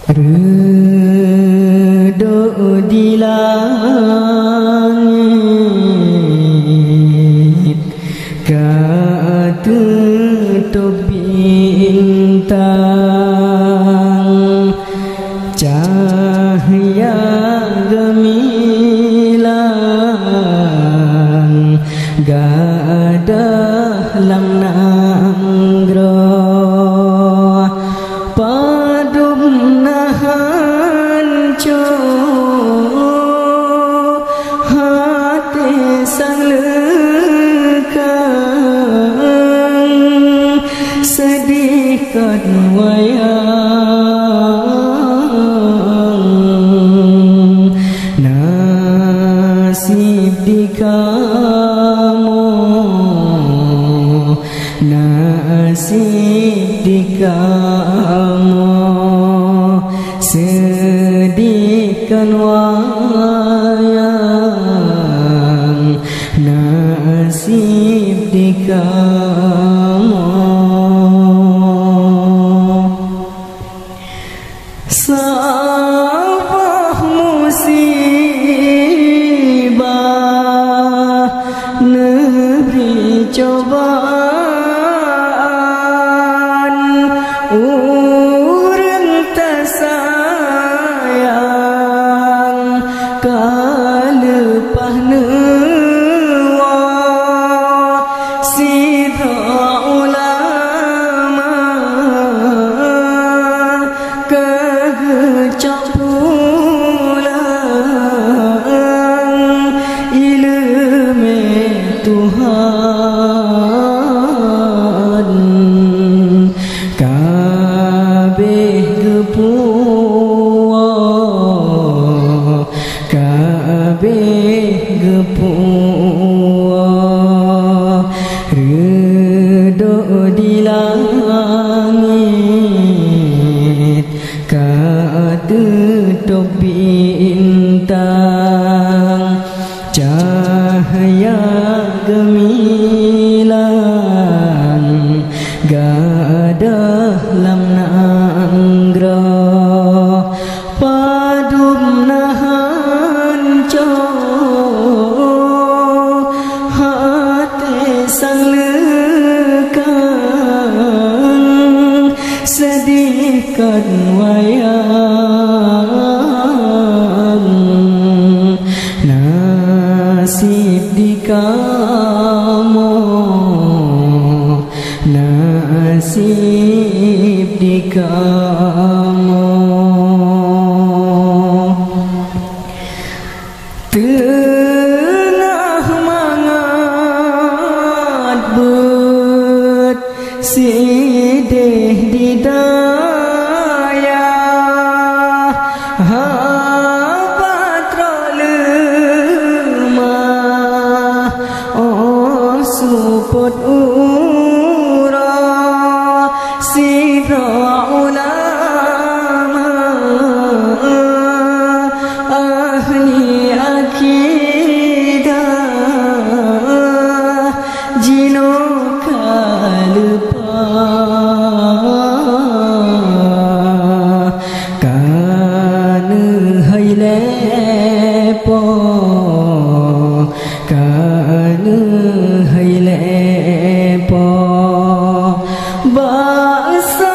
Redok di langit ketutup bintang, cahaya gemilang gadah lam nanggroh padum nahan hati sang lekang sedihkan wayang nasib di kamu, nasib di kamu sedihkan wayang nasib di kamu. Sabah musibah negeri cobaan, urang tak sayang kalepah newa sidra ulama kegecap pulang ilmu Tuhan kabeh gepuah, kabeh gepuah redok di langit ketutup bintang, cahaya gemilang gadah lam nanggroh padum nahan hati sang lekang sedihkan wayang nasib di kamu, nasib di kamu. Tengah mangat bet sidih di daya hapatra lemah support ura sidra ulama ahli akidah jino kalepah kan hai lepo, kan hai lepo bangsa